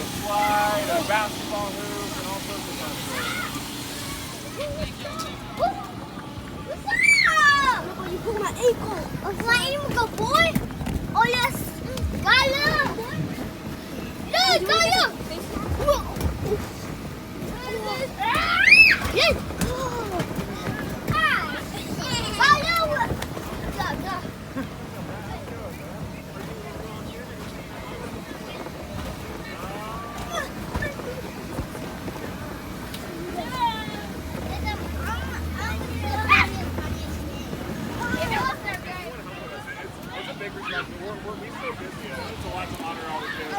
a slide, a basketball hoop, and all sorts of fun stuff. You pull my ankle. My ankle, boy. Oh yes. Gaia. Yeah, Gaia. Yes. we so busy. It's a lot to honor all the kids.